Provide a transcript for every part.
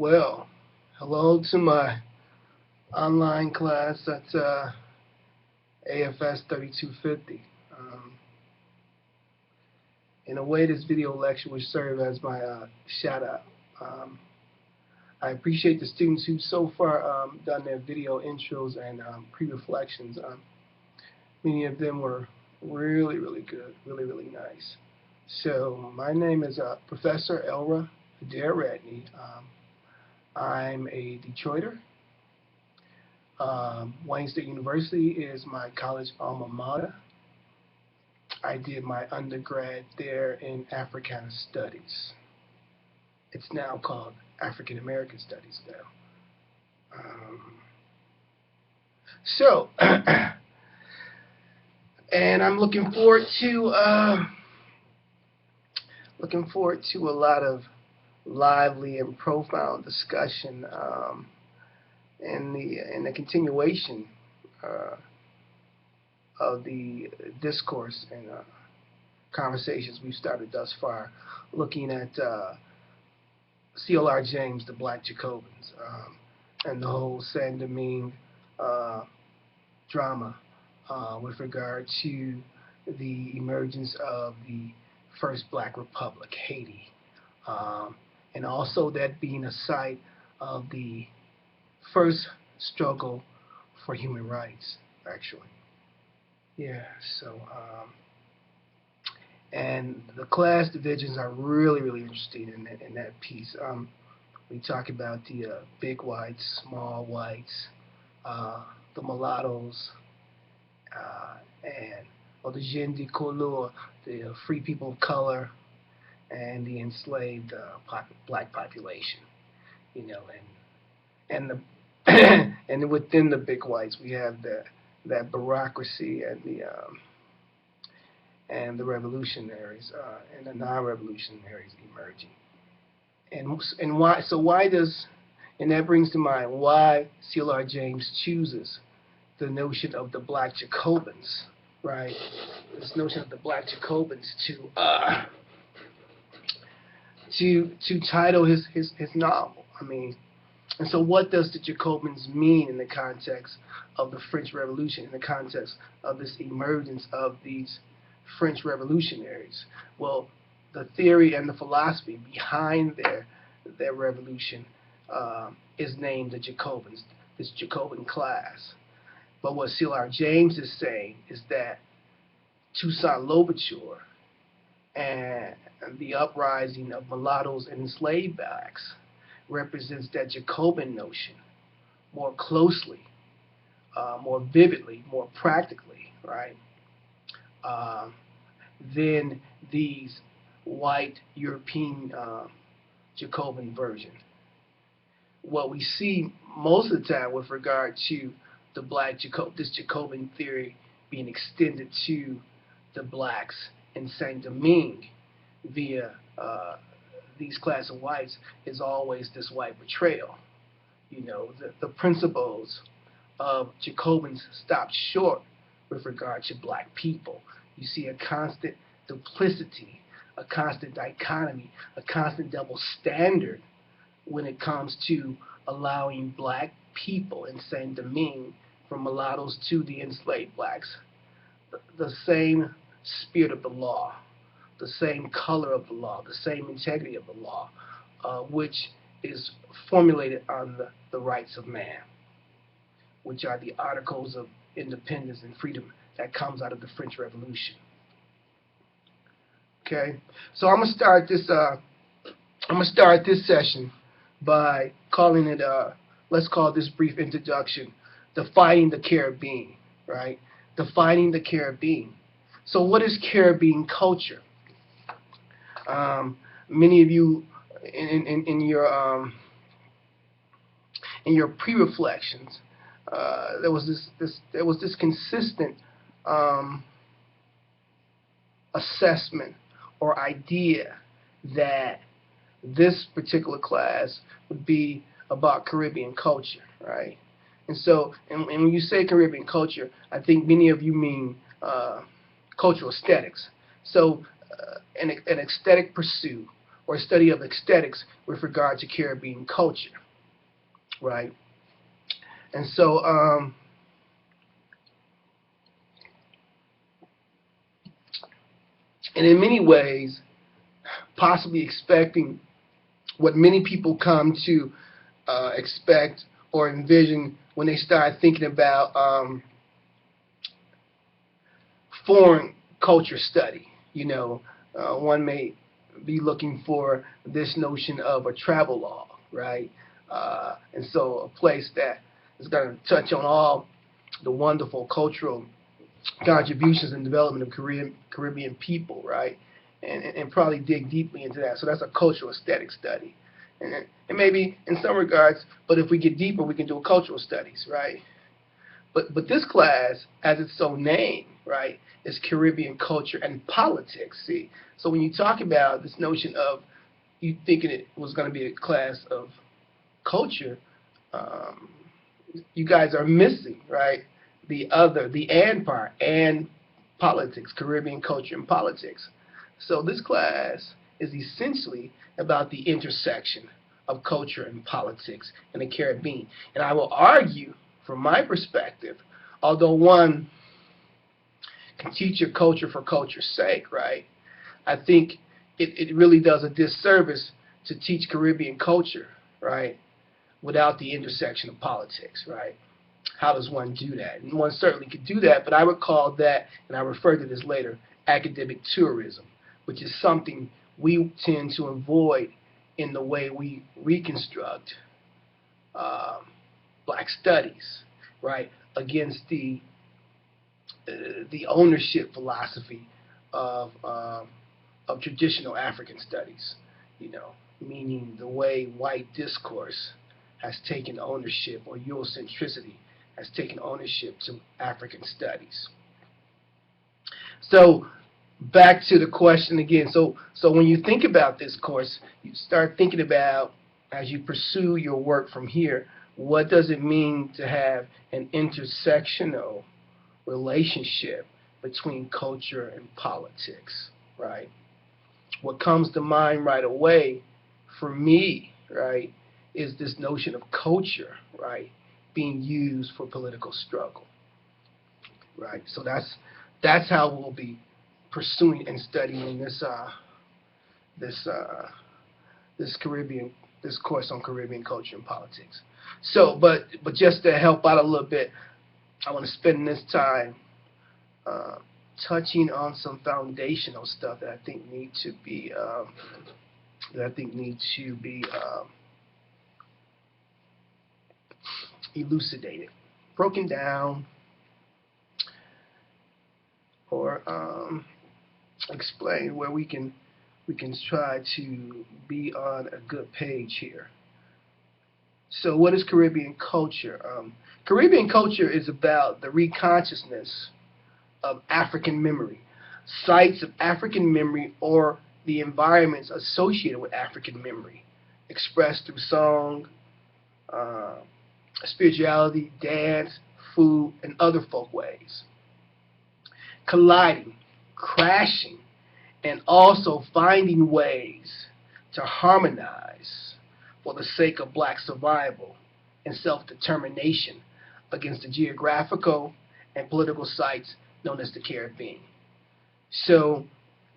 Well, hello to my online class at AFS 3250. In a way, this video lecture will serve as my shout out. I appreciate the students who so far done their video intros and pre-reflections. Many of them were really, really good, really, really nice. So my name is Professor Elra Radney. I'm a Detroiter. Wayne State University is my college alma mater. I did my undergrad there in Africana Studies. It's now called African American Studies now. And I'm looking forward to a lot of lively and profound discussion in the continuation of the discourse and conversations we've started thus far, looking at CLR James, the Black Jacobins, and the whole Saint Domingue drama with regard to the emergence of the first Black Republic, Haiti, and also that being a site of the first struggle for human rights, actually. Yeah, so, and the class divisions are really, really interesting in that piece. We talk about the big whites, small whites, the mulattoes, and the gens de couleur, the free people of color, and the enslaved black population, you know, and the and within the big whites we have that bureaucracy and the revolutionaries and the non-revolutionaries emerging, and why? So why does, and that brings to mind why CLR James chooses the notion of the Black Jacobins, right? This notion of the Black Jacobins to title his novel. I mean, and so what does the Jacobins mean in the context of the French Revolution, in the context of this emergence of these French revolutionaries? Well, the theory and the philosophy behind their revolution is named the Jacobins, this Jacobin class. But what CLR James is saying is that Toussaint Louverture and the uprising of mulattoes and enslaved blacks represents that Jacobin notion more closely, more vividly, more practically, right, than these white European Jacobin version. What we see most of the time with regard to the this Jacobin theory being extended to the blacks in Saint Domingue via these class of whites is always this white betrayal. You know, the principles of Jacobins stopped short with regard to black people. You see a constant duplicity, a constant dichotomy, a constant double standard when it comes to allowing black people in Saint Domingue, from mulattoes to the enslaved blacks, the same spirit of the law, the same color of the law, the same integrity of the law, which is formulated on the rights of man, which are the Articles of Independence and Freedom that comes out of the French Revolution. Okay, so I'm gonna start this session by calling it let's call this brief introduction Defining the Caribbean, right? Defining the Caribbean. So what is Caribbean culture? Many of you in your pre-reflections, there was this consistent assessment or idea that this particular class would be about Caribbean culture, right? And so, and when you say Caribbean culture, I think many of you mean cultural aesthetics. So an aesthetic pursuit or study of aesthetics with regard to Caribbean culture, right? And so, and in many ways, possibly expecting what many people come to expect or envision when they start thinking about foreign culture study. One may be looking for this notion of a travel log, right? And so a place that is going to touch on all the wonderful cultural contributions and development of Caribbean people, right? And probably dig deeply into that. So that's a cultural aesthetic study. And maybe in some regards, but if we get deeper, we can do a cultural studies, right? But this class, as it's so named, right, is Caribbean culture and politics. See, so when you talk about this notion of you thinking it was going to be a class of culture, you guys are missing, right, the and part, and politics, Caribbean culture and politics. So this class is essentially about the intersection of culture and politics in the Caribbean. And I will argue, from my perspective, although one can teach your culture for culture's sake, right, I think it really does a disservice to teach Caribbean culture, right, without the intersection of politics, right? How does one do that? And one certainly could do that, but I would call that, and I refer to this later, academic tourism, which is something we tend to avoid in the way we reconstruct black studies, right, against the ownership philosophy of traditional African studies, meaning the way white discourse has taken ownership, or Eurocentricity has taken ownership to African studies. So back to the question again. So when you think about this course, you start thinking about, as you pursue your work from here, what does it mean to have an intersectional relationship between culture and politics, right? What comes to mind right away for me, right, is this notion of culture, right, being used for political struggle, right? So that's how we'll be pursuing and studying this course on Caribbean culture and politics. So, but just to help out a little bit, I want to spend this time touching on some foundational stuff that I think need to be elucidated, broken down, or explained, where we can try to be on a good page here. So what is Caribbean culture? Caribbean culture is about the reconsciousness of African memory, sites of African memory, or the environments associated with African memory, expressed through song, spirituality, dance, food, and other folkways. Colliding, crashing, and also finding ways to harmonize for the sake of black survival and self-determination against the geographical and political sites known as the Caribbean. So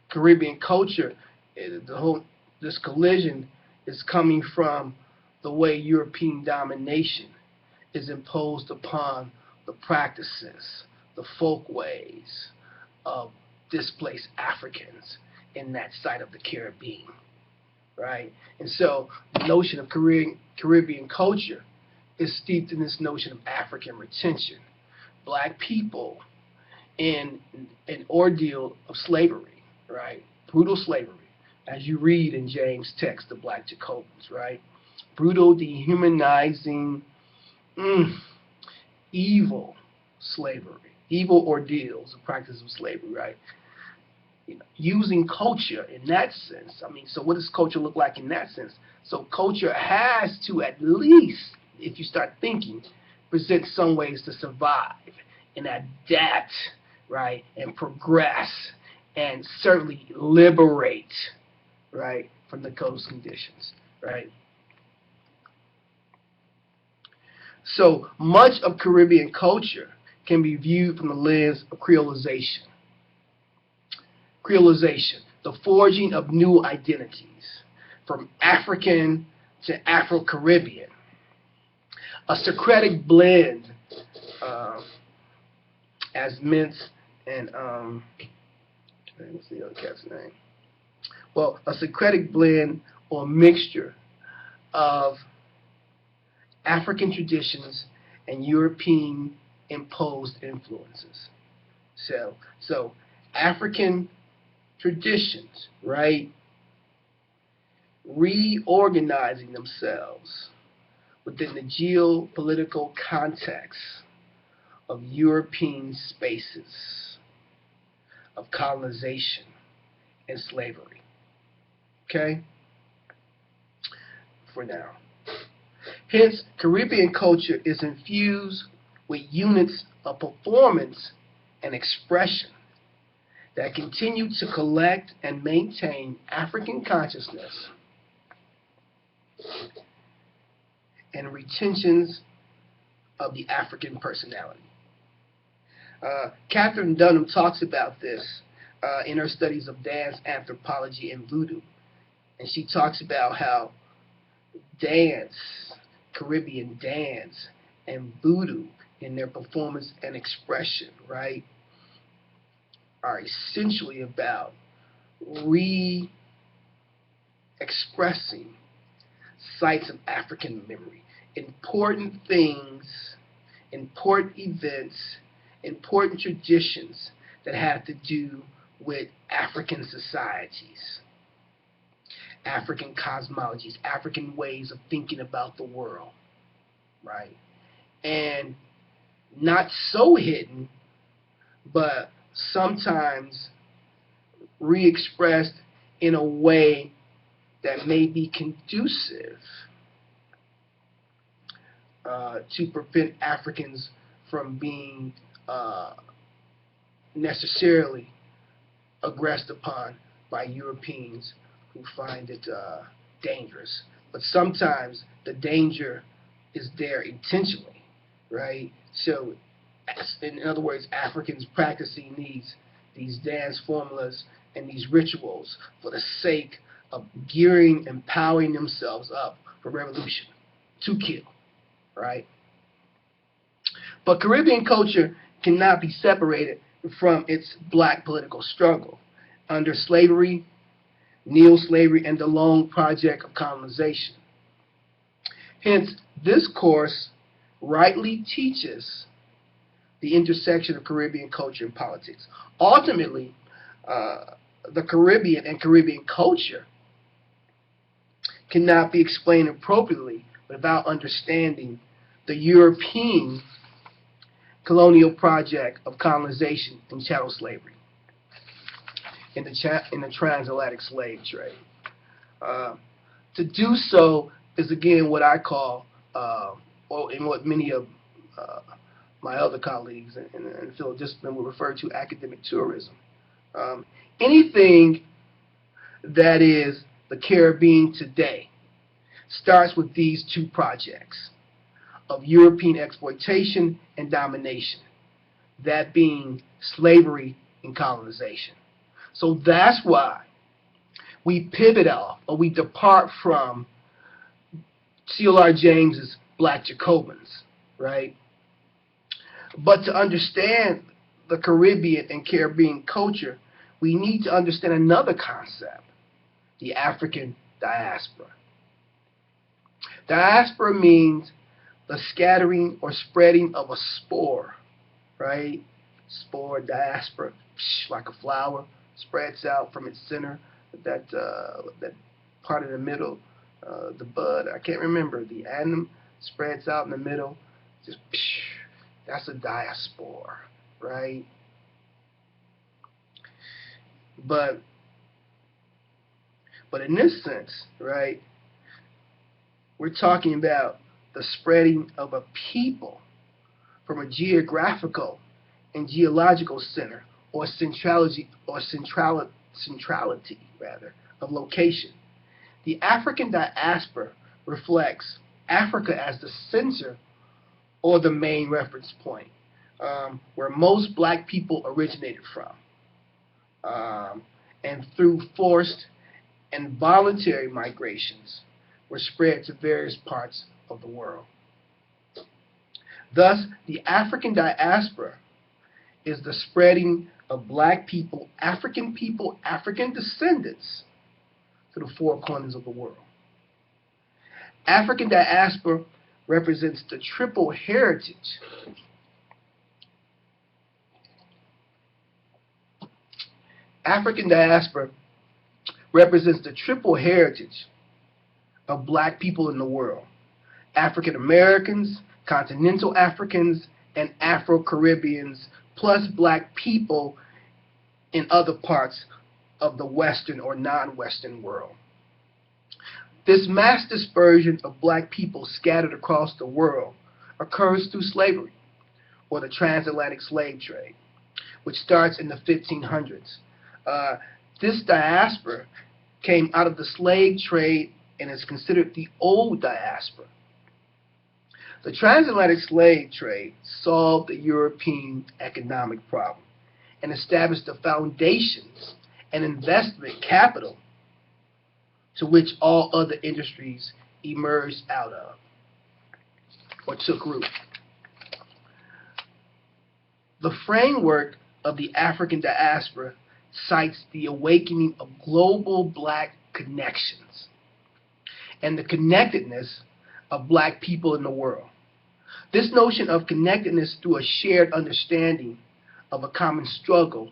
Caribbean culture, this collision is coming from the way European domination is imposed upon the practices, the folkways of displaced Africans in that side of the Caribbean, right? And so the notion of Caribbean culture is steeped in this notion of African retention. Black people in an ordeal of slavery, right? Brutal slavery, as you read in James' text, the Black Jacobins, right? Brutal, dehumanizing, evil slavery, evil ordeals, the practice of slavery, right? Using culture in that sense. I mean, so what does culture look like in that sense? So culture has to, at least, if you start thinking, present some ways to survive and adapt, right, and progress, and certainly liberate, right, from the coast conditions, right? So much of Caribbean culture can be viewed from the lens of creolization. Creolization, the forging of new identities, from African to Afro-Caribbean, a syncretic blend, as Mintz and what's the other cat's name? Well, a syncretic blend or mixture of African traditions and European imposed influences. So African traditions, right, reorganizing themselves within the geopolitical context of European spaces of colonization and slavery. Okay? For now. Hence, Caribbean culture is infused with units of performance and expression that continue to collect and maintain African consciousness and retentions of the African personality. Catherine Dunham talks about this in her studies of dance, anthropology, and voodoo. And she talks about how dance, Caribbean dance, and voodoo in their performance and expression, right, are essentially about re-expressing sites of African memory, important things, important events, important traditions that have to do with African societies, African cosmologies, African ways of thinking about the world, right? And not so hidden, but sometimes re-expressed in a way that may be conducive to prevent Africans from being necessarily aggressed upon by Europeans who find it dangerous. But sometimes the danger is there intentionally, right? So, in other words, Africans practicing these dance formulas and these rituals for the sake of gearing and powering themselves up for revolution, to kill, right? But Caribbean culture cannot be separated from its black political struggle under slavery, neo-slavery, and the long project of colonization. Hence, this course rightly teaches the intersection of Caribbean culture and politics. Ultimately, the Caribbean and Caribbean culture cannot be explained appropriately without understanding the European colonial project of colonization and chattel slavery in the transatlantic slave trade. To do so is, again, what I call, or in what many of my other colleagues in the field of discipline would refer to, academic tourism. Anything that is the Caribbean today starts with these two projects of European exploitation and domination, that being slavery and colonization. So that's why we pivot off, or we depart from CLR James's Black Jacobins, right? But to understand the Caribbean and Caribbean culture, we need to understand another concept, the African diaspora. Diaspora means the scattering or spreading of a spore, right? Spore, diaspora, like a flower, spreads out from its center, that part in the middle, the bud, I can't remember, the annum spreads out in the middle, just that's a diaspora, right? But in this sense, right, we're talking about the spreading of a people from a geographical and geological center, or centrality rather, of location, The African diaspora reflects Africa as the center or the main reference point, where most black people originated from, and through forced and voluntary migrations were spread to various parts of the world. Thus, the African diaspora is the spreading of black people, African descendants to the four corners of the world. African diaspora represents the triple heritage African diaspora represents the triple heritage of black people in the world: African Americans, continental Africans, and Afro-Caribbeans, plus black people in other parts of the Western or non-Western world. This mass dispersion of black people scattered across the world occurs through slavery, or the transatlantic slave trade, which starts in the 1500s. This diaspora came out of the slave trade and is considered the old diaspora. The transatlantic slave trade solved the European economic problem and established the foundations and investment capital to which all other industries emerged out of or took root. The framework of the African diaspora cites the awakening of global black connections and the connectedness of black people in the world. This notion of connectedness through a shared understanding of a common struggle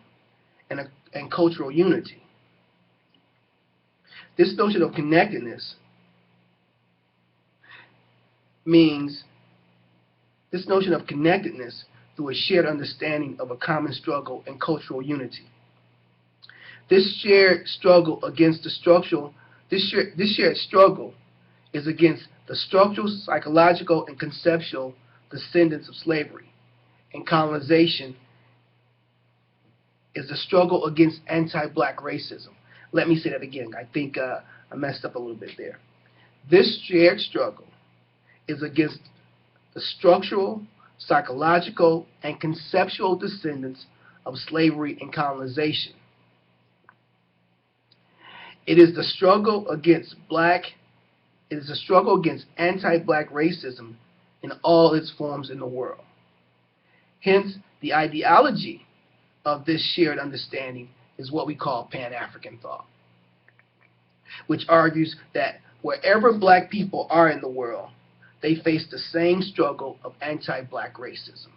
and cultural unity. This notion of connectedness through a shared understanding of a common struggle and cultural unity. This shared struggle is against the structural, psychological, and conceptual descendants of slavery and colonization. Is the struggle against anti-black racism. Let me say that again. I think I messed up a little bit there. This shared struggle is against the structural, psychological, and conceptual descendants of slavery and colonization. It is the struggle against anti-black racism in all its forms in the world. Hence, the ideology of this shared understanding is what we call Pan-African thought, which argues that wherever black people are in the world, they face the same struggle of anti-black racism.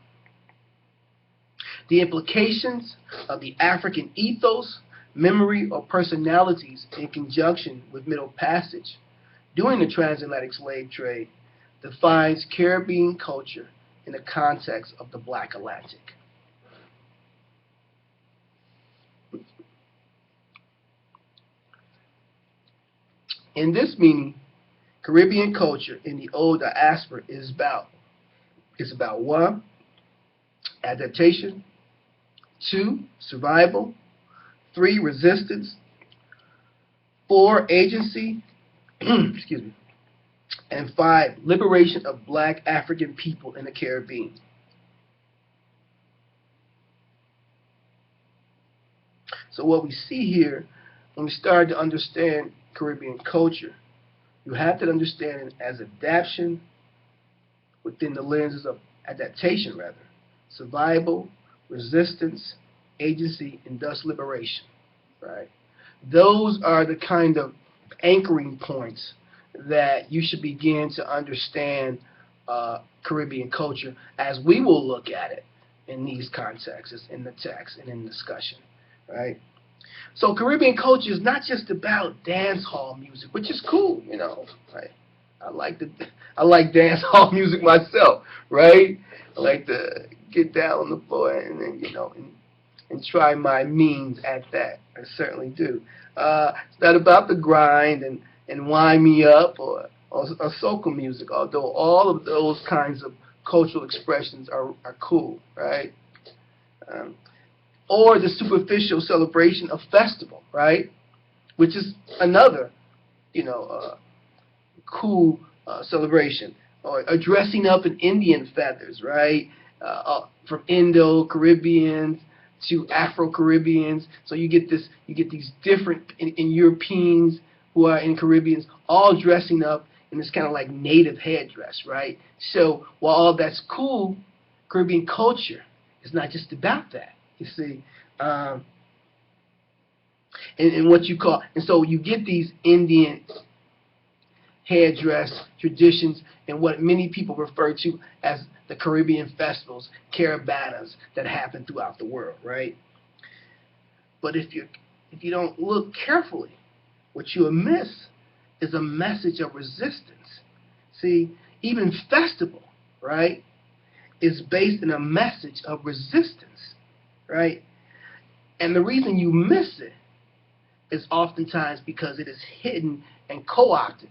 The implications of the African ethos, memory, or personalities in conjunction with Middle Passage during the transatlantic slave trade defines Caribbean culture in the context of the Black Atlantic. In this meaning, Caribbean culture in the old diaspora is about 1, adaptation, 2, survival, 3, resistance, 4, agency, excuse me, and 5, liberation of black African people in the Caribbean. So what we see here, when we start to understand Caribbean culture, you have to understand it as adaptation within the lenses of adaptation, survival, resistance, agency, and thus liberation, right? Those are the kind of anchoring points that you should begin to understand Caribbean culture as we will look at it in these contexts, in the text and in discussion, right? So Caribbean culture is not just about dance hall music, which is cool, right? I like dance hall music myself, right? I like to get down on the floor and and try my means at that. I certainly do. It's not about the grind and wind me up or soca music, although all of those kinds of cultural expressions are cool, right? Or the superficial celebration of festival, right? Which is another cool celebration, or dressing up in Indian feathers, right? From Indo-Caribbeans to Afro-Caribbeans. So you get these different in Europeans who are in Caribbeans, all dressing up in this kind of like native headdress, right? So while all that's cool, Caribbean culture is not just about that. You see, and what you call, and so you get these Indian hairdress traditions and what many people refer to as the Caribbean festivals, caravannas that happen throughout the world, right? But if you don't look carefully, what you'll miss is a message of resistance. See, even festival, right, is based in a message of resistance, right? And the reason you miss it is oftentimes because it is hidden and co-opted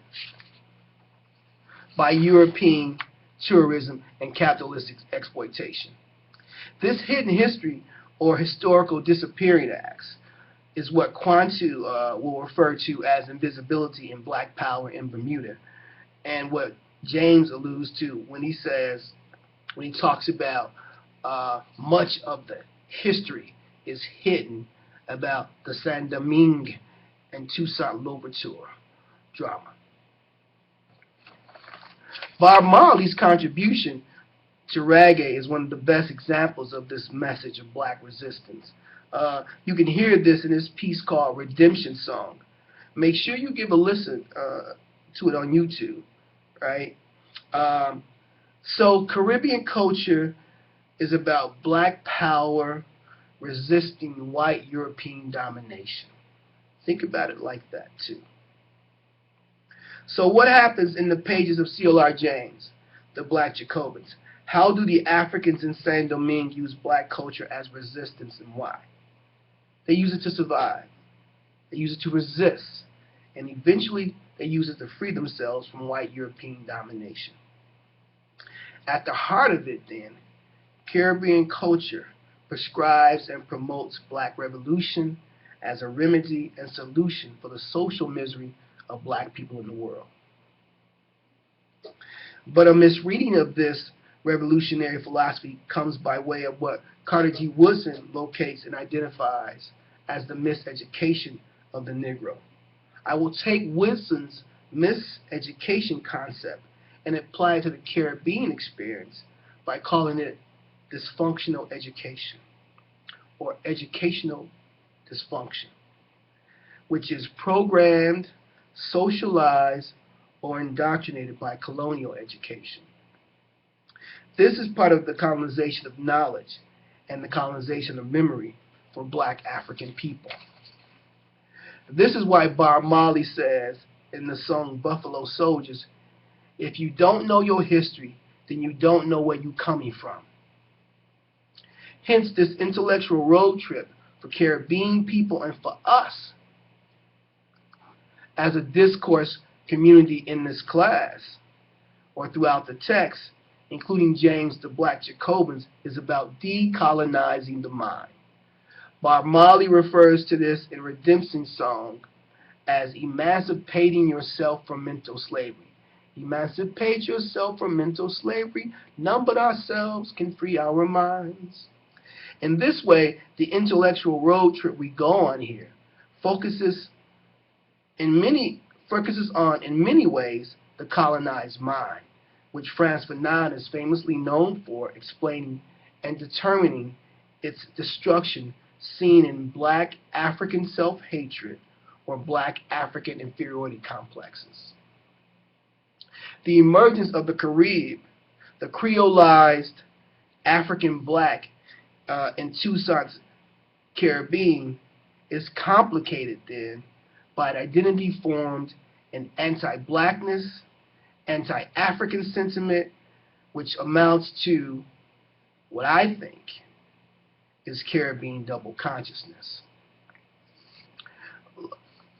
by European tourism and capitalistic exploitation. This hidden history or historical disappearing acts is what Quantu will refer to as invisibility in Black power in Bermuda, and what James alludes to when he talks about much of the history is hidden about the Saint Domingue and Toussaint Louverture drama. Bob Marley's contribution to reggae is one of the best examples of this message of black resistance. You can hear this in his piece called Redemption Song. Make sure you give a listen to it on YouTube, right? So Caribbean culture is about black power resisting white European domination. Think about it like that too. So what happens in the pages of CLR James, the Black Jacobins? How do the Africans in Saint Domingue use black culture as resistance, and why? They use it to survive. They use it to resist. And eventually they use it to free themselves from white European domination. At the heart of it then, Caribbean culture prescribes and promotes black revolution as a remedy and solution for the social misery of black people in the world. But a misreading of this revolutionary philosophy comes by way of what Carter G. Woodson locates and identifies as the miseducation of the Negro. I will take Woodson's miseducation concept and apply it to the Caribbean experience by calling it dysfunctional education, or educational dysfunction, which is programmed, socialized, or indoctrinated by colonial education. This is part of the colonization of knowledge and the colonization of memory for black African people. This is why Bob Marley says in the song Buffalo Soldiers, if you don't know your history, then you don't know where you're coming from. Hence this intellectual road trip for Caribbean people and for us as a discourse community in this class or throughout the text, including James the Black Jacobins, is about decolonizing the mind. Bob Marley refers to this in Redemption Song as emancipating yourself from mental slavery. Emancipate yourself from mental slavery. None but ourselves can free our minds. In this way, the intellectual road trip we go on here focuses on, in many ways, the colonized mind, which Frantz Fanon is famously known for explaining and determining its destruction, seen in black African self-hatred or black African inferiority complexes. The emergence of the Carib, the creolized African black in Toussaint's Caribbean, is complicated then by an identity formed in anti-blackness, anti-African sentiment, which amounts to what I think is Caribbean double consciousness.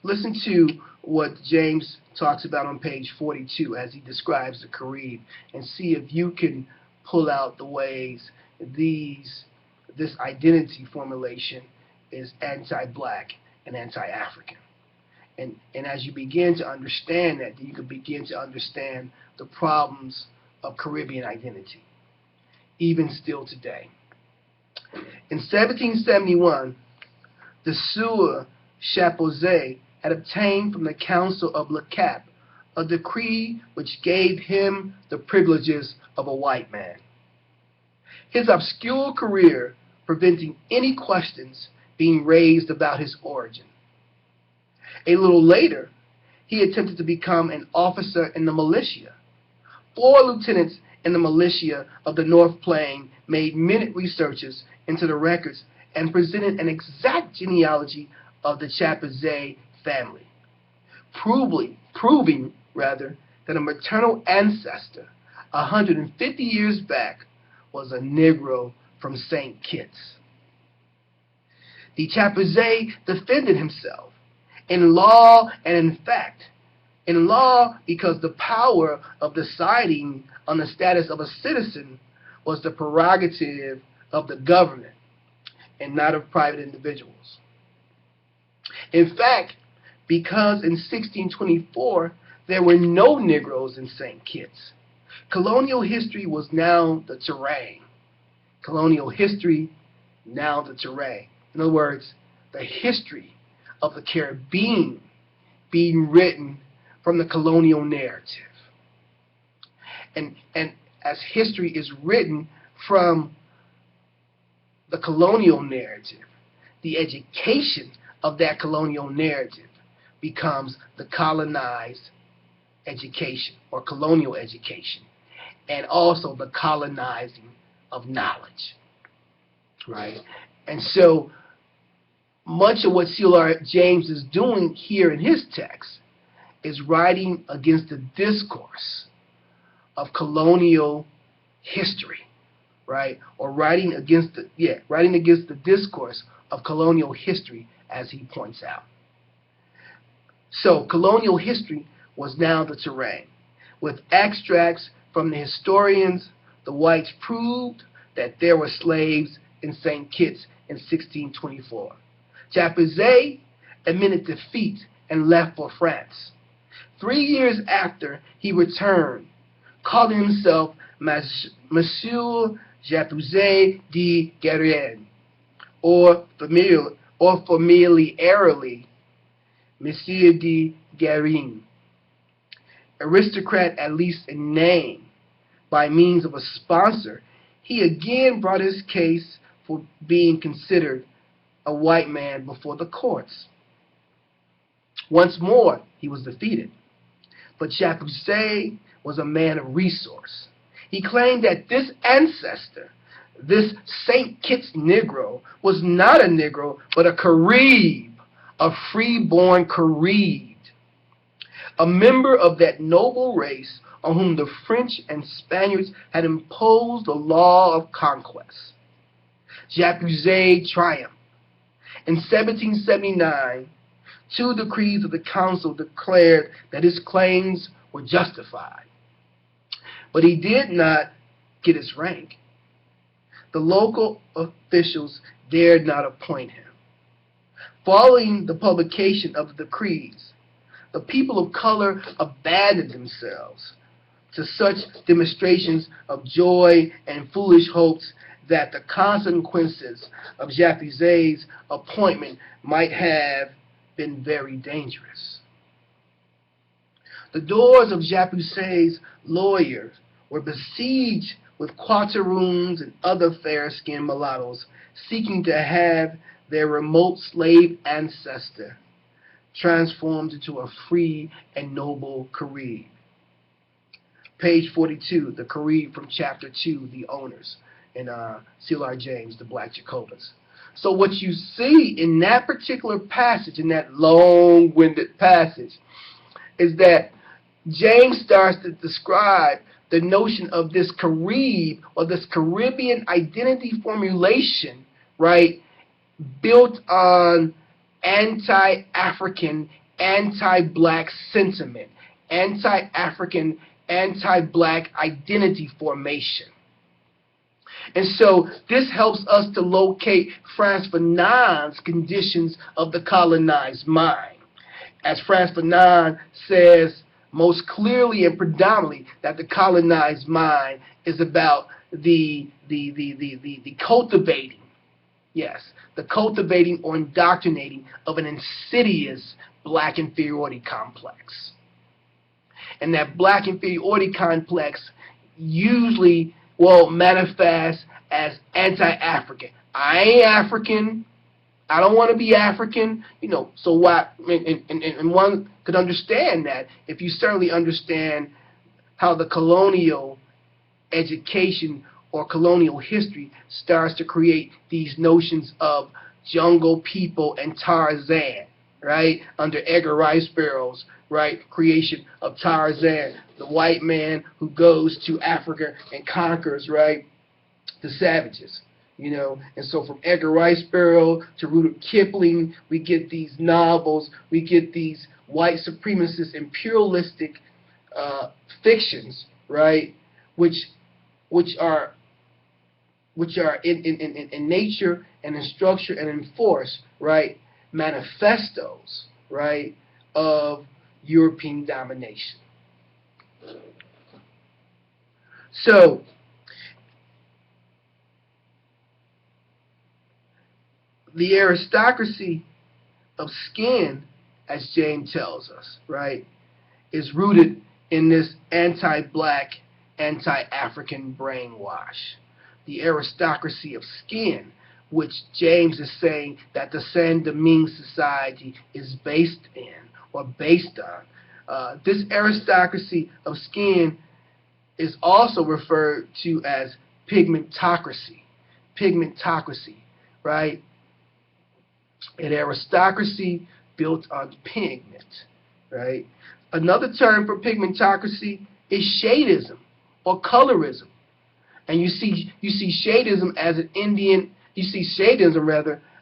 Listen to what James talks about on page 42 as he describes the Carib, and see if you can pull out the ways this identity formulation is anti-black and anti-African. And as you begin to understand that, then you can begin to understand the problems of Caribbean identity, even still today. In 1771, the Sieur Chapuzet had obtained from the Council of Le Cap a decree which gave him the privileges of a white man. His obscure career preventing any questions being raised about his origin. A little later, he attempted to become an officer in the militia. 4 lieutenants in the militia of the North Plain made minute researches into the records and presented an exact genealogy of the Chapuzet family, proving that a maternal ancestor 150 years back was a Negro from St. Kitts. The Chapuzet defended himself in law and in fact. In law, because the power of deciding on the status of a citizen was the prerogative of the government and not of private individuals. In fact, because in 1624 there were no Negroes in St. Kitts, colonial history was now the terrain. Colonial history, now the terrain. In other words, the history of the Caribbean being written from the colonial narrative. And as history is written from the colonial narrative, the education of that colonial narrative becomes the colonized education or colonial education, and also the colonizing of knowledge, right? And so much of what CLR James is doing here in his text is writing against the discourse of colonial history, right? Or writing against the discourse of colonial history, as he points out. So colonial history was now the terrain. With extracts from the historians, the whites proved that there were slaves in St. Kitts in 1624. Chapuzet admitted defeat and left for France. 3 years after, he returned, calling himself Monsieur Chapuzet de Guérin, or familiarly, Monsieur de Guérin. Aristocrat at least in name, by means of a sponsor, he again brought his case for being considered a white man before the courts. Once more, he was defeated. But Chapuzet was a man of resource. He claimed that this ancestor, this St. Kitts Negro, was not a Negro, but a Carib, a free-born Carib, a member of that noble race on whom the French and Spaniards had imposed the law of conquest. Chapuzet triumphed. In 1779, 2 decrees of the council declared that his claims were justified. But he did not get his rank. The local officials dared not appoint him. Following the publication of the decrees, the people of color abandoned themselves to such demonstrations of joy and foolish hopes that the consequences of Chapuzet's appointment might have been very dangerous. The doors of Chapuzet's lawyers were besieged with quaterons and other fair-skinned mulattoes seeking to have their remote slave ancestor transformed into a free and noble Carib. Page 42, the Carib from Chapter 2, The Owners, in CLR James, the Black Jacobins. So what you see in that particular passage, in that long-winded passage, is that James starts to describe the notion of this Carib, or this Caribbean identity formulation, right, built on anti-African, anti-black sentiment, anti-African, anti-black identity formation. And so this helps us to locate Frantz Fanon's conditions of the colonized mind. as Frantz Fanon says most clearly and predominantly, that the colonized mind is about the cultivating, yes, the cultivating or indoctrinating of an insidious black inferiority complex. And that black inferiority complex usually will manifest as anti-African. I ain't African. I don't want to be African. So why? And one could understand that if you certainly understand how the colonial education or colonial history starts to create these notions of jungle people and Tarzan, right? Under Edgar Rice Burroughs, right? Creation of Tarzan, the white man who goes to Africa and conquers, right, the savages. And so from Edgar Rice Burroughs to Rudyard Kipling, we get these novels, we get these white supremacist imperialistic fictions, right, which are in nature and in structure and in force, right, manifestos, right, of European domination. So the aristocracy of skin, as James tells us, right, is rooted in this anti-black, anti-African brainwash. The aristocracy of skin, which James is saying that the Saint-Domingue society is based in or based on. This aristocracy of skin is also referred to as pigmentocracy. Pigmentocracy, right? An aristocracy built on pigment, right? Another term for pigmentocracy is shadeism or colorism. And you see shadeism as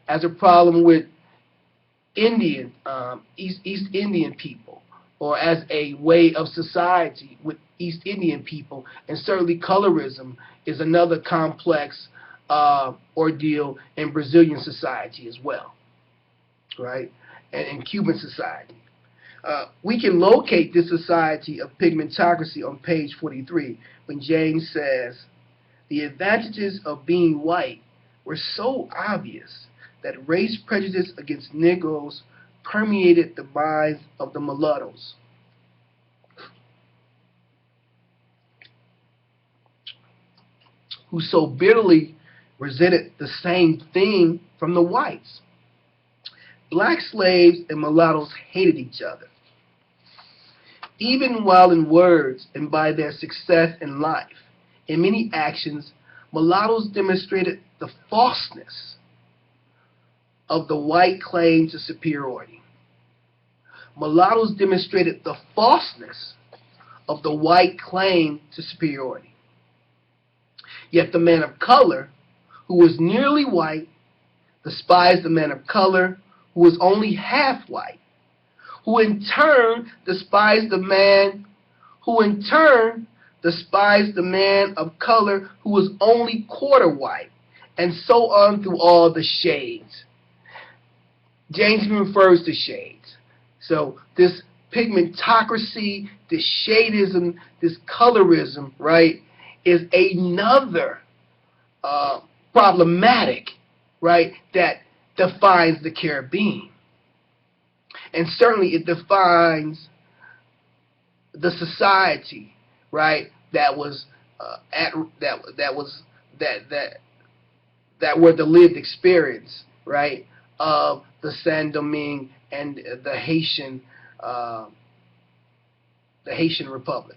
as a problem with East Indian people, or as a way of society with East Indian people. And certainly colorism is another complex ordeal in Brazilian society as well, right? And in Cuban society. We can locate this society of pigmentocracy on page 43 when James says, the advantages of being white were so obvious that race prejudice against Negroes permeated the minds of the mulattoes. Who so bitterly resented the same thing from the whites. Black slaves and mulattoes hated each other. Even while in words and by their success in life, in many actions, mulattoes demonstrated the falseness of the white claim to superiority. Mulattoes demonstrated the falseness of the white claim to superiority. Yet the man of color, who was nearly white, despised the man of color who was only half white, who in turn despised the man of color who was only quarter white, and so on through all the shades. James refers to shades. So this pigmentocracy, this shadeism, this colorism, right, is another problematic, right, that defines the Caribbean. And certainly it defines the society, right, that was that were the lived experience, right, of the Saint-Domingue and the Haitian Republic.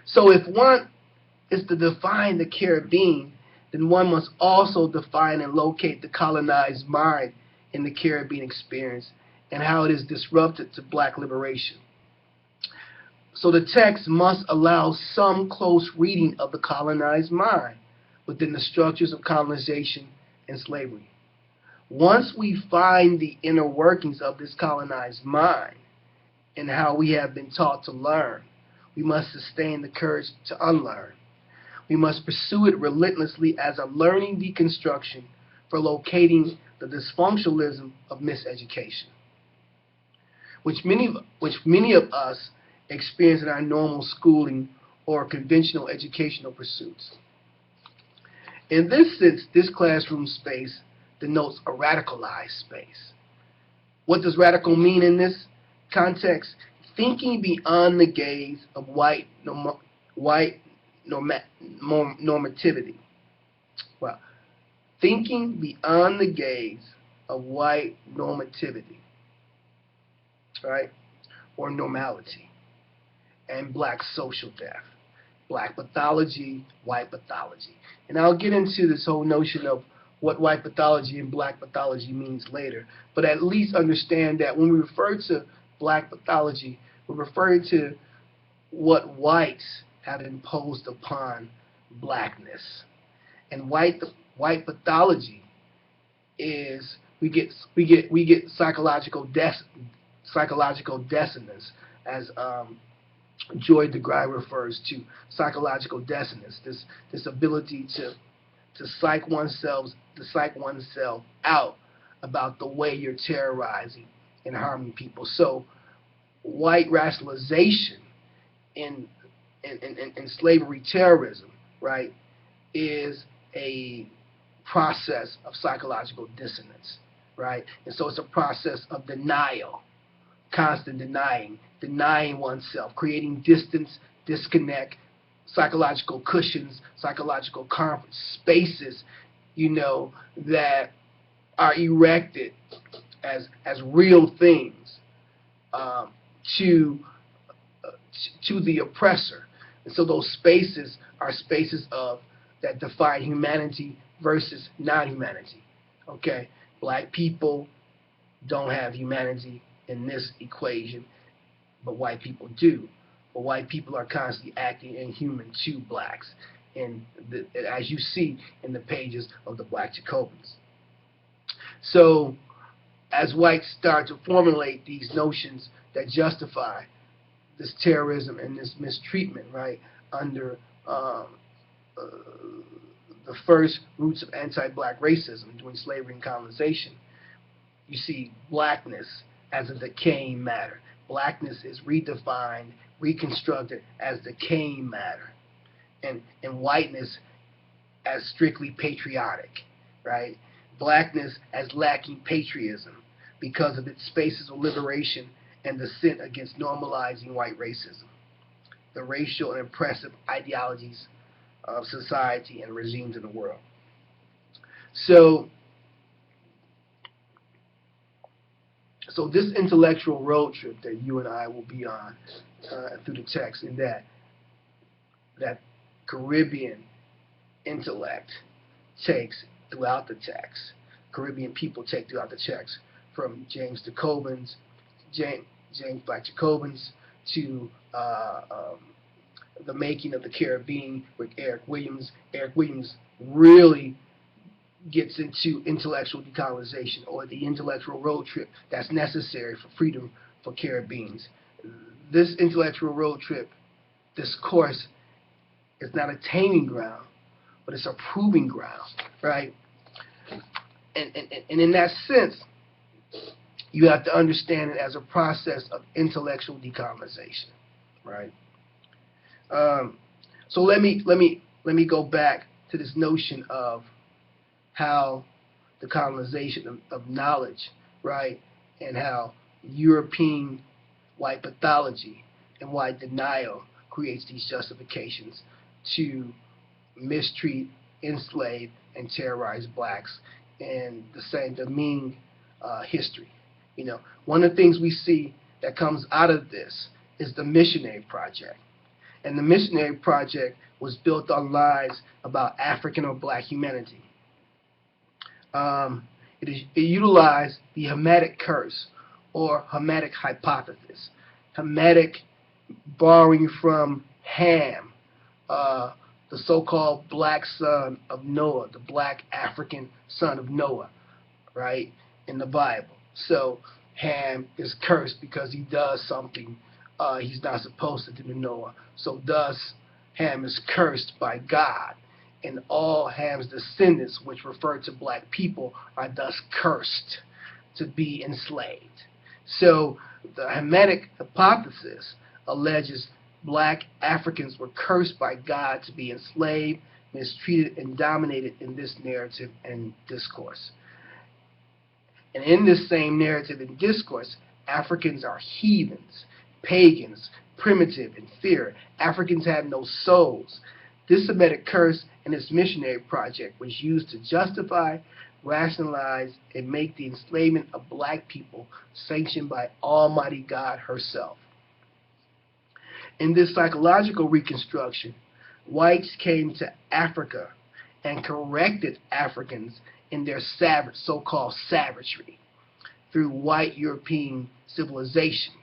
So if one is to define the Caribbean, then one must also define and locate the colonized mind in the Caribbean experience and how it is disrupted to black liberation. So the text must allow some close reading of the colonized mind within the structures of colonization and slavery. Once we find the inner workings of this colonized mind and how we have been taught to learn, we must sustain the courage to unlearn. We must pursue it relentlessly as a learning deconstruction for locating the dysfunctionalism of miseducation. many of us experience in our normal schooling or conventional educational pursuits. In this sense, this classroom space denotes a radicalized space. What does radical mean in this context? Thinking beyond the gaze of white normativity. Well, thinking beyond the gaze of white normativity, right, or normality, and black social death, black pathology, white pathology. And I'll get into this whole notion of what white pathology and black pathology means later, but at least understand that when we refer to black pathology, we're referring to what whites have imposed upon blackness. And white pathology is we get psychological dissonance, as Joy DeGruy refers to psychological dissonance, this ability to psych oneself out about the way you're terrorizing and harming people. So white racialization in slavery terrorism, right, is a process of psychological dissonance, right? And so it's a process of denial, constant denying oneself, creating distance, disconnect, psychological cushions, psychological comfort spaces, that are erected as real things to the oppressor. And so those spaces are spaces that define humanity versus non-humanity. Okay, black people don't have humanity in this equation, but white people do. But white people are constantly acting inhuman to blacks, and as you see in the pages of the Black Jacobins. So as whites start to formulate these notions that justify this terrorism and this mistreatment, right, under the first roots of anti-black racism during slavery and colonization, you see blackness as a decaying matter. Blackness is redefined, reconstructed as decaying matter, and whiteness as strictly patriotic, right? Blackness as lacking patriotism because of its spaces of liberation and dissent against normalizing white racism, the racial and oppressive ideologies of society and regimes in the world. So this intellectual road trip that you and I will be on through the text, in that Caribbean intellect takes throughout the text, Caribbean people take throughout the text, from James Black Jacobins to the making of the Caribbean with Eric Williams. Eric Williams really gets into intellectual decolonization, or the intellectual road trip that's necessary for freedom for Caribbeans. This intellectual road trip, this course, is not a taming ground, but it's a proving ground, right? And in that sense, you have to understand it as a process of intellectual decolonization, right? So let me go back to this notion of how the colonization of knowledge, right, and how European white pathology and white denial creates these justifications to mistreat, enslave, and terrorize blacks, and the Ming history. One of the things we see that comes out of this is the missionary project. And the missionary project was built on lies about African or black humanity. It utilized the Hamitic curse, or Hamitic hypothesis. Hamitic borrowing from Ham, the so-called black son of Noah, the black African son of Noah, right, in the Bible. So Ham is cursed because he does something he's not supposed to do to Noah. So thus, Ham is cursed by God. And all Ham's descendants, which refer to black people, are thus cursed to be enslaved. So the Hamitic hypothesis alleges black Africans were cursed by God to be enslaved, mistreated, and dominated in this narrative and discourse. And in this same narrative and discourse, Africans are heathens, pagans, primitive, inferior. Africans have no souls. This Semitic curse and its missionary project was used to justify, rationalize, and make the enslavement of black people sanctioned by Almighty God herself. In this psychological reconstruction, whites came to Africa and corrected Africans in their so-called savagery through white European civilization.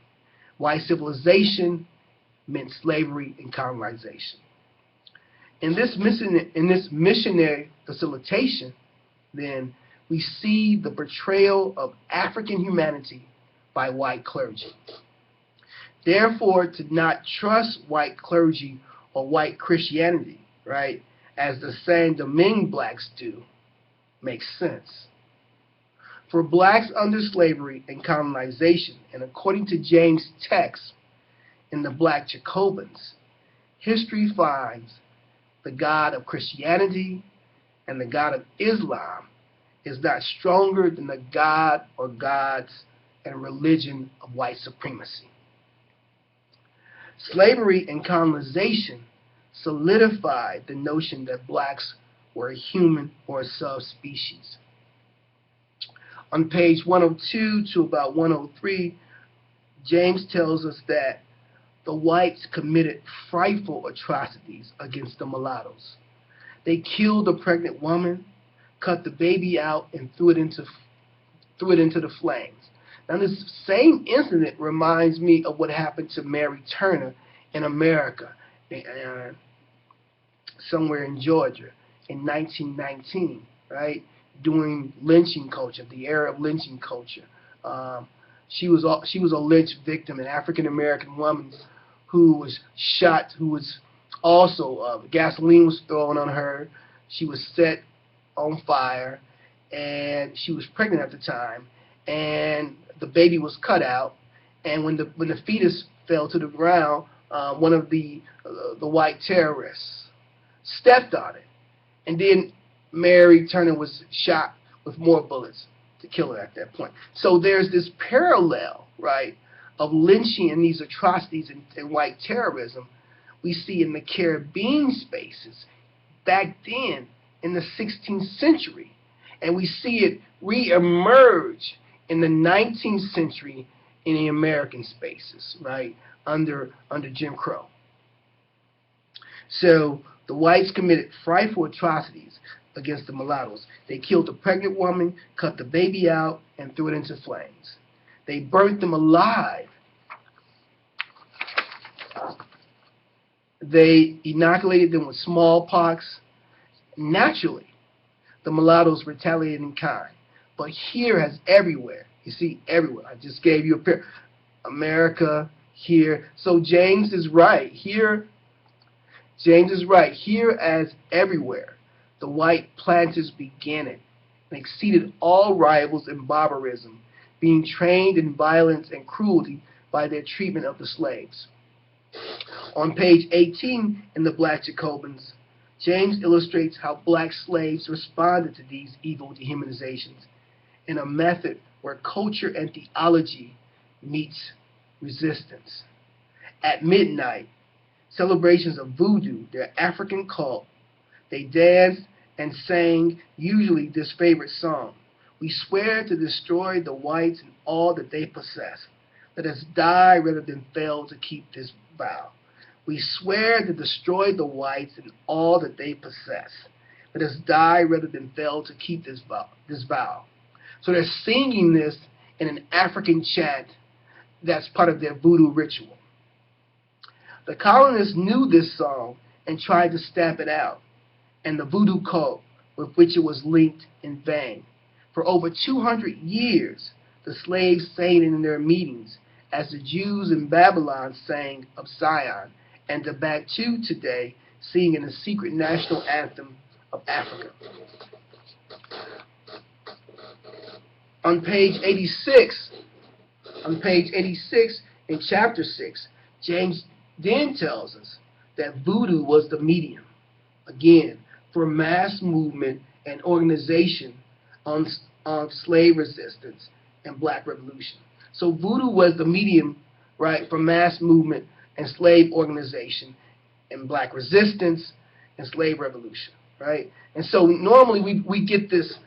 White civilization meant slavery and colonization. In this missionary facilitation, then, we see the betrayal of African humanity by white clergy. Therefore, to not trust white clergy or white Christianity, right, as the Saint Domingue blacks do, makes sense. For blacks under slavery and colonization, and according to James' text in the Black Jacobins, history finds the God of Christianity and the God of Islam is not stronger than the God or gods and religion of white supremacy. Slavery and colonization solidified the notion that blacks were a human or a subspecies. On page 102 to about 103, James tells us that the whites committed frightful atrocities against the mulattoes. They killed a pregnant woman, cut the baby out, and threw it into the flames. Now, this same incident reminds me of what happened to Mary Turner in America, somewhere in Georgia, in 1919, right? During lynching culture, the era of lynching culture. She was a lynch victim, an African American woman who was shot, who was also gasoline was thrown on her. She was set on fire, and she was pregnant at the time, and the baby was cut out. And when the fetus fell to the ground, one of the white terrorists stepped on it, and then Mary Turner was shot with more bullets to kill her at that point. So there's this parallel, right, of lynching and these atrocities and white terrorism we see in the Caribbean spaces back then in the 16th century. And we see it re-emerge in the 19th century in the American spaces, right, under Jim Crow. So the whites committed frightful atrocities against the mulattoes. They killed a pregnant woman, cut the baby out, and threw it into flames. They burnt them alive. They inoculated them with smallpox. Naturally, the mulattoes retaliated in kind. But here, as everywhere, you see, everywhere. I just gave you a pair. America, here. So James is right. Here, James is right. Here, as everywhere, the white planters began it and exceeded all rivals in barbarism, being trained in violence and cruelty by their treatment of the slaves. On page 18 in the Black Jacobins, James illustrates how black slaves responded to these evil dehumanizations in a method where culture and theology meets resistance. At midnight, celebrations of voodoo, their African cult, they danced and sang usually this favorite song: "We swear to destroy the whites and all that they possess. Let us die rather than fail to keep this vow. We swear to destroy the whites and all that they possess. Let us die rather than fail to keep this vow." So they're singing this in an African chant that's part of their voodoo ritual. The colonists knew this song and tried to stamp it out, and the voodoo cult with which it was linked in vain. For over 200 years, the slaves sang in their meetings, as the Jews in Babylon sang of Zion, and the Bantu today sing in the secret national anthem of Africa. On page 86 on page 86 in chapter 6, James then tells us that voodoo was the medium, again, for mass movement and organization on slave resistance and black revolution. So voodoo was the medium, right, for mass movement and slave organization and black resistance and slave revolution, right? And so normally we get this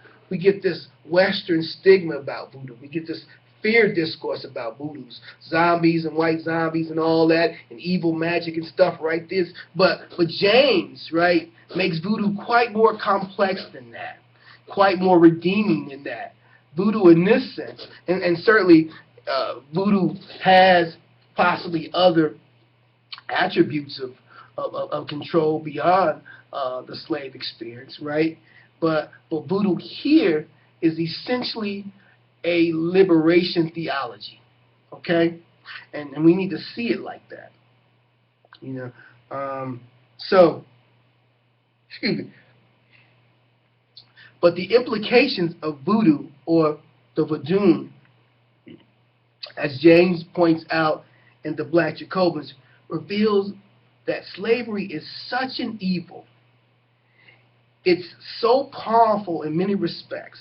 Western stigma about voodoo. We get this fear discourse about voodoos, zombies and white zombies and all that, and evil magic and stuff, right? But James, right, makes voodoo quite more complex than that, quite more redeeming than that. Voodoo in this sense, and certainly voodoo has possibly other attributes of control beyond the slave experience, right? But voodoo here is essentially a liberation theology, okay? And we need to see it like that, you know. So, excuse me. But the implications of voodoo, or the voodoo, as James points out in the Black Jacobins, reveals that slavery is such an evil. It's so powerful in many respects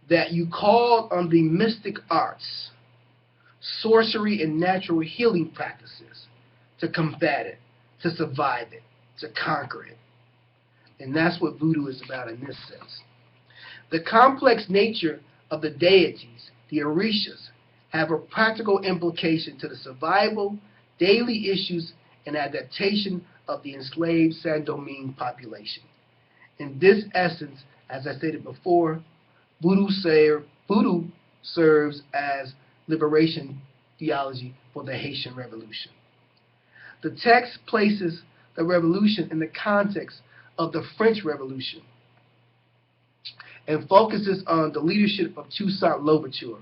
that you call on the mystic arts, sorcery, and natural healing practices to combat it, to survive it, to conquer it. And that's what voodoo is about in this sense. The complex nature of the deities, the orishas, have a practical implication to the survival, daily issues, and adaptation of the enslaved San Domingue population. In this essence, as I stated before, voodoo serves as liberation theology for the Haitian Revolution. The text places the revolution in the context of the French Revolution and focuses on the leadership of Toussaint Louverture,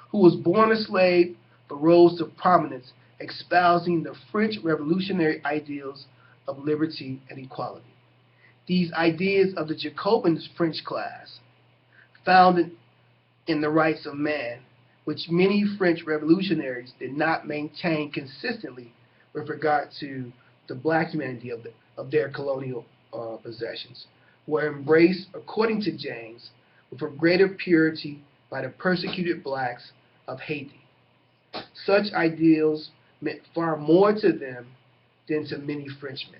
who was born a slave but rose to prominence, espousing the French revolutionary ideals of liberty and equality. These ideas of the Jacobins French class, founded in the rights of man, which many French revolutionaries did not maintain consistently with regard to the black humanity of their colonial possessions, were embraced, according to James, with a greater purity by the persecuted blacks of Haiti. Such ideals meant far more to them than to many Frenchmen.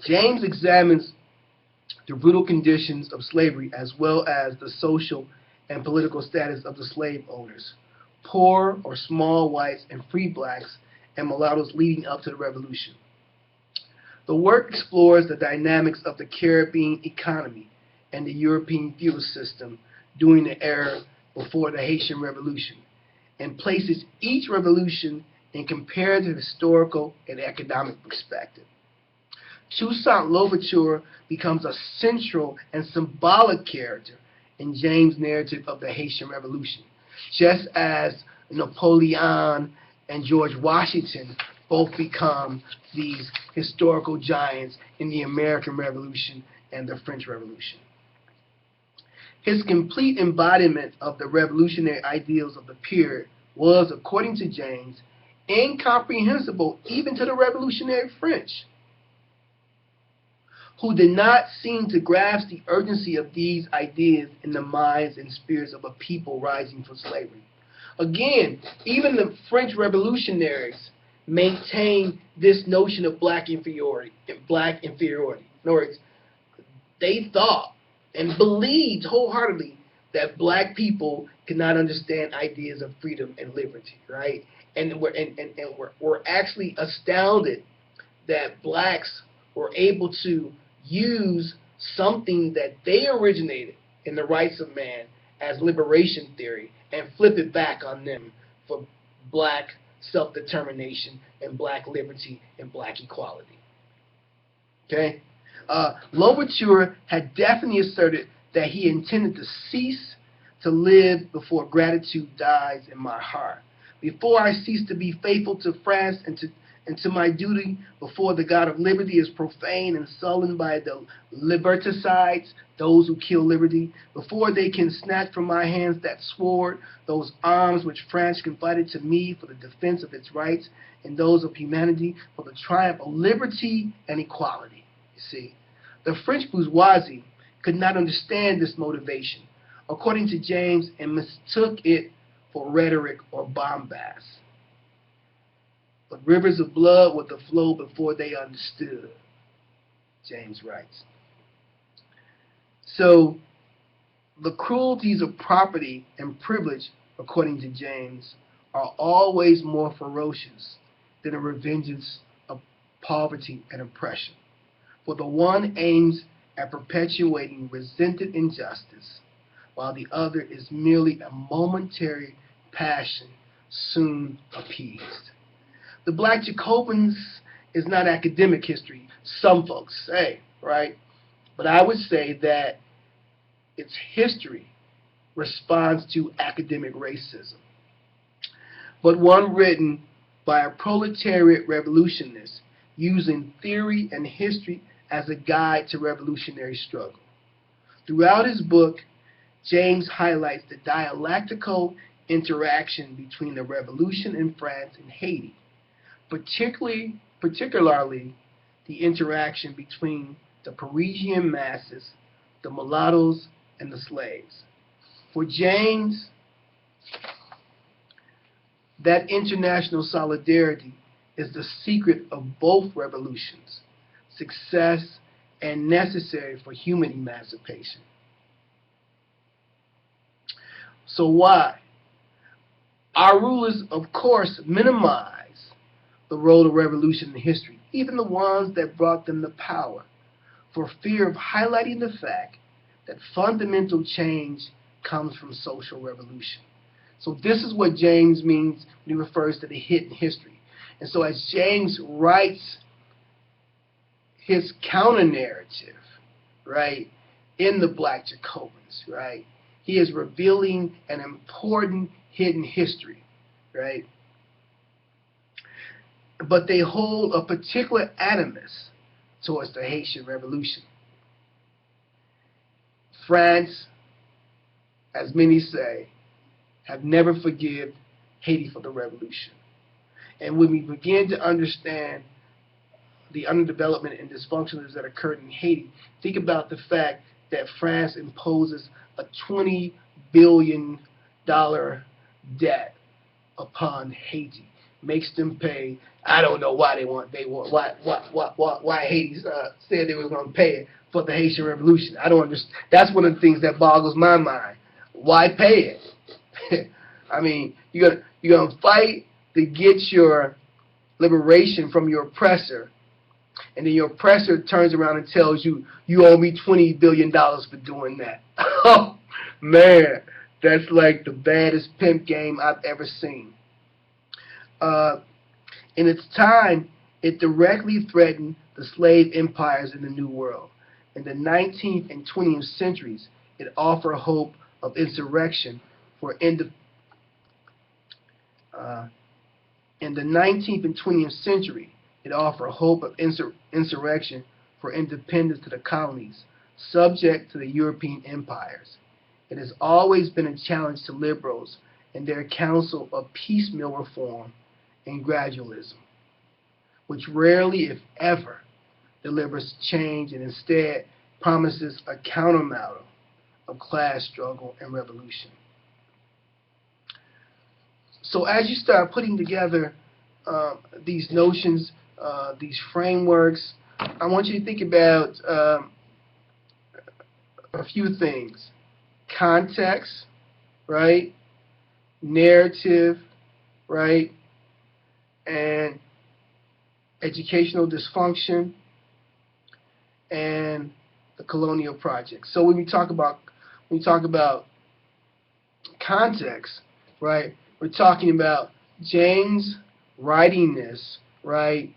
James examines the brutal conditions of slavery as well as the social and political status of the slave owners, poor or small whites and free blacks and mulattoes leading up to the revolution. The work explores the dynamics of the Caribbean economy and the European feudal system during the era before the Haitian Revolution, and places each revolution in comparative historical and economic perspective. Toussaint Louverture becomes a central and symbolic character in James' narrative of the Haitian Revolution, just as Napoleon and George Washington both become these historical giants in the American Revolution and the French Revolution. His complete embodiment of the revolutionary ideals of the period was, according to James, incomprehensible even to the revolutionary French, who did not seem to grasp the urgency of these ideas in the minds and spirits of a people rising from slavery. Again, even the French revolutionaries maintained this notion of black inferiority. In other words, they thought and believed wholeheartedly that black people could not understand ideas of freedom and liberty, right? And we're actually astounded that blacks were able to use something that they originated in the rights of man as liberation theory and flip it back on them for black self-determination and black liberty and black equality. Okay? Louverture had definitely asserted that he intended to cease to live before gratitude dies in my heart. Before I cease to be faithful to France and to my duty before the God of liberty is profane and sullied by the liberticides, those who kill liberty, before they can snatch from my hands that sword, those arms which France confided to me for the defense of its rights, and those of humanity for the triumph of liberty and equality. You see, the French bourgeoisie could not understand this motivation, according to James, and mistook it for rhetoric or bombast. But rivers of blood would have flowed before they understood, James writes. So, the cruelties of property and privilege, according to James, are always more ferocious than a revengeance of poverty and oppression. For the one aims at perpetuating resented injustice, while the other is merely a momentary passion soon appeased. The Black Jacobins is not academic history, some folks say, right? But I would say that its history responds to academic racism, but one written by a proletariat revolutionist using theory and history as a guide to revolutionary struggle. Throughout his book, James highlights the dialectical interaction between the revolution in France and Haiti, particularly the interaction between the Parisian masses, the mulattoes, and the slaves. For James, that international solidarity is the secret of both revolutions, success and necessary for human emancipation. So why? Our rulers, of course, minimize the role of revolution in history, even the ones that brought them to power, for fear of highlighting the fact that fundamental change comes from social revolution. So this is what James means when he refers to the hidden history. And so as James writes his counter-narrative, right, in the Black Jacobins, right, he is revealing an important hidden history, right? But they hold a particular animus towards the Haitian Revolution. France, as many say, have never forgiven Haiti for the revolution. And when we begin to understand the underdevelopment and dysfunctionalism that occurred in Haiti, think about the fact that France imposes a $20 billion debt upon Haiti, makes them pay. I don't know why why Haiti said they were going to pay it for the Haitian Revolution. I don't understand. That's one of the things that boggles my mind. Why pay it? I mean, you're gonna fight to get your liberation from your oppressor, and then your oppressor turns around and tells you, you owe me $20 billion for doing that. Oh, man, that's like the baddest pimp game I've ever seen. In its time, it directly threatened the slave empires in the New World. In the 19th and 20th centuries, it offered hope of insurrection for in the 19th and 20th century, it offered hope of insurrection for independence to the colonies, subject to the European empires. It has always been a challenge to liberals and their counsel of piecemeal reform and gradualism, which rarely, if ever, delivers change and instead promises a countermodel of class struggle and revolution. So as you start putting together these notions, these frameworks, I want you to think about a few things. Context, right? Narrative, right? And educational dysfunction, and the colonial project. So when we talk about context, right? We're talking about James writing this, right,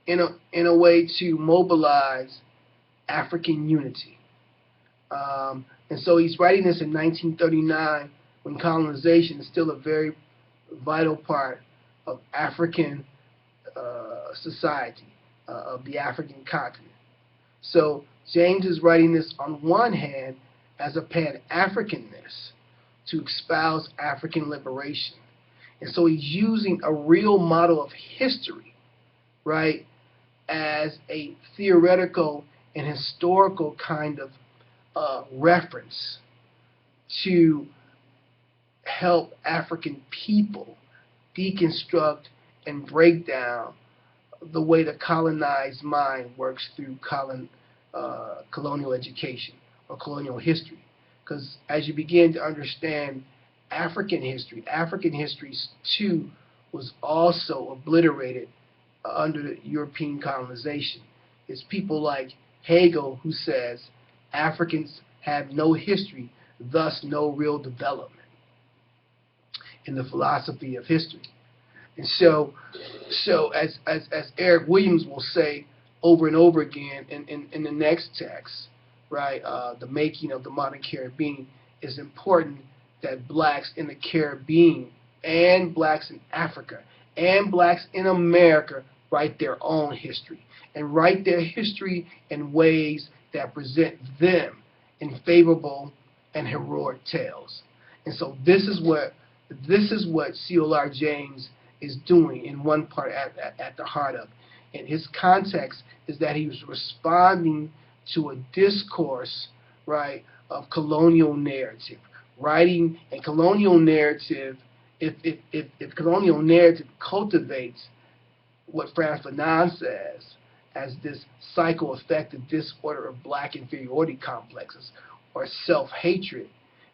in a way to mobilize African unity. And so he's writing this in 1939 when colonization is still a very vital part of African society, of the African continent. So James is writing this on one hand as a Pan-Africanness to espouse African liberation. And so he's using a real model of history, right, as a theoretical and historical kind of reference to help African people deconstruct and break down the way the colonized mind works through colonial education or colonial history. Because as you begin to understand African history too was also obliterated under the European colonization. It's people like Hegel who says Africans have no history, thus no real development in the philosophy of history. And so as Eric Williams will say over and over again in the next text, right, the making of the modern Caribbean, is important that blacks in the Caribbean and blacks in Africa and blacks in America write their own history and write their history in ways that present them in favorable and heroic tales. And so this is what CLR James is doing in one part at the heart of. And his context is that he was responding to a discourse, right, of colonial narrative. Writing a colonial narrative, if colonial narrative cultivates what Frantz Fanon says as this psychoaffective disorder of black inferiority complexes or self-hatred,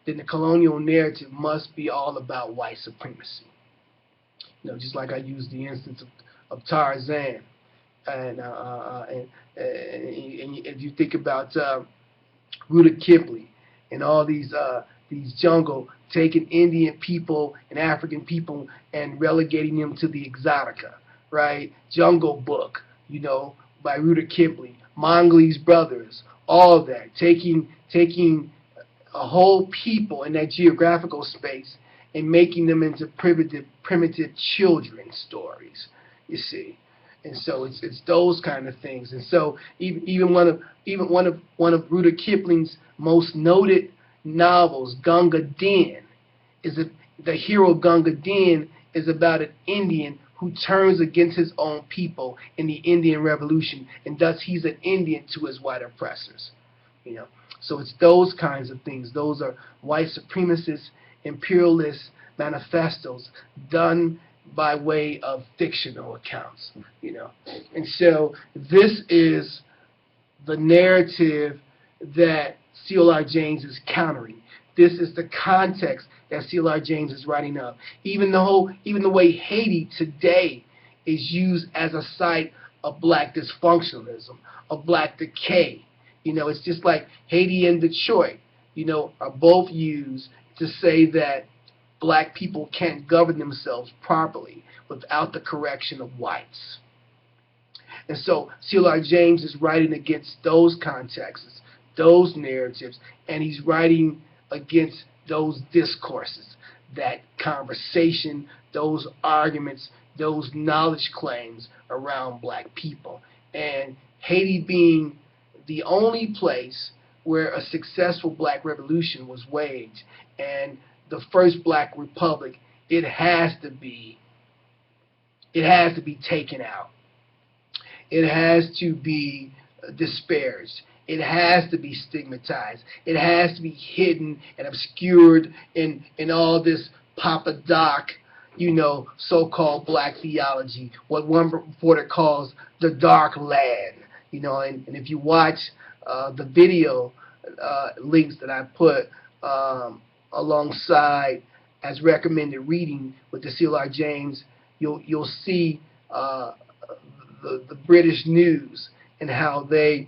then the colonial narrative must be all about white supremacy. You know, just like I used the instance of Tarzan, and if you think about Rudyard Kipling and all these jungle taking Indian people and African people and relegating them to the exotica, right? Jungle Book, you know, by Rudyard Kipling, Mowgli's Brothers, all of that, taking a whole people in that geographical space and making them into primitive children's stories, you see. And so it's those kind of things. And so even one of Rudyard Kipling's most noted novels, Gunga Din, the hero Gunga Din is about an Indian who turns against his own people in the Indian Revolution, and thus he's an Indian to his white oppressors. You know, so it's those kinds of things. Those are white supremacist, imperialist manifestos done by way of fictional accounts. You know, and so this is the narrative that CLR James is countering. This is the context that CLR James is writing up. Even the way Haiti today is used as a site of black dysfunctionalism, of black decay. You know, it's just like Haiti and Detroit, you know, are both used to say that black people can't govern themselves properly without the correction of whites. And so CLR James is writing against those contexts, those narratives, and he's writing against those discourses, that conversation, those arguments, those knowledge claims around black people. And Haiti being the only place where a successful black revolution was waged and the first black republic, it has to be taken out. It has to be disparaged. It has to be stigmatized. It has to be hidden and obscured in all this Papa Doc, you know, so-called black theology, what one reporter calls the dark land. You know, and if you watch the video links that I put alongside as recommended reading with the CLR James, you'll see the British news and how they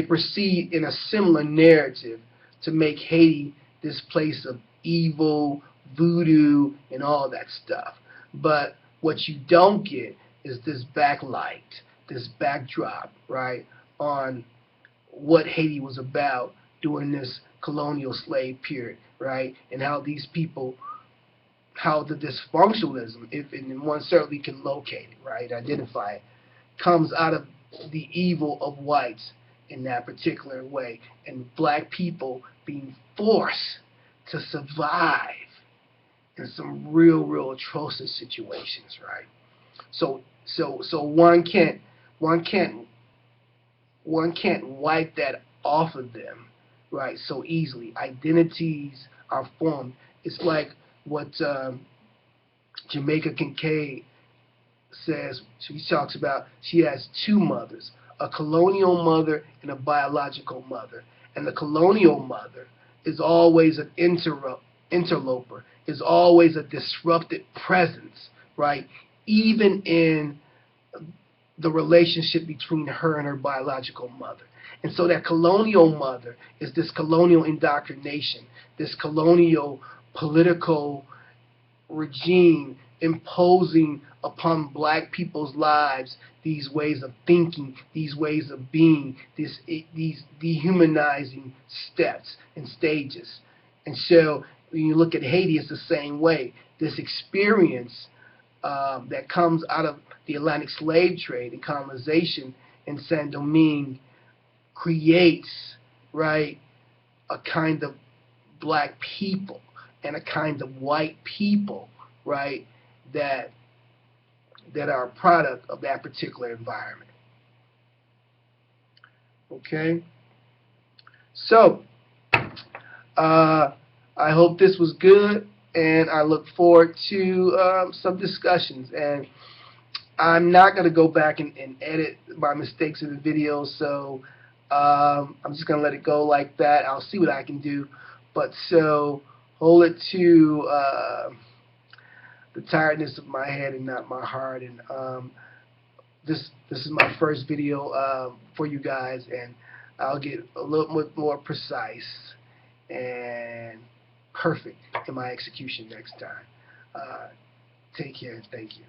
proceed in a similar narrative to make Haiti this place of evil, voodoo, and all that stuff. But what you don't get is this backlight, this backdrop, right, on what Haiti was about during this colonial slave period, right, and how these people how the dysfunctionalism, if and one certainly can locate it, right, identify it, comes out of the evil of whites in that particular way, and black people being forced to survive in some real atrocious situations, right? So one can't wipe that off of them, right, so easily. Identities are formed. It's like what Jamaica Kincaid says. She talks about she has two mothers, a colonial mother and a biological mother. And the colonial mother is always an interloper, is always a disrupted presence, right? Even in the relationship between her and her biological mother. And so that colonial mother is this colonial indoctrination, this colonial political regime imposing upon black people's lives these ways of thinking, these ways of being, these dehumanizing steps and stages. And so when you look at Haiti, it's the same way. This experience that comes out of the Atlantic slave trade and colonization in Saint-Domingue creates, right, a kind of black people and a kind of white people, right, that are a product of that particular environment. Okay? So, I hope this was good, and I look forward to some discussions. And I'm not going to go back and edit my mistakes in the video, so I'm just going to let it go like that. I'll see what I can do. But so, hold it to the tiredness of my head and not my heart. And this is my first video for you guys, and I'll get a little bit more precise and perfect in my execution next time. Take care and thank you.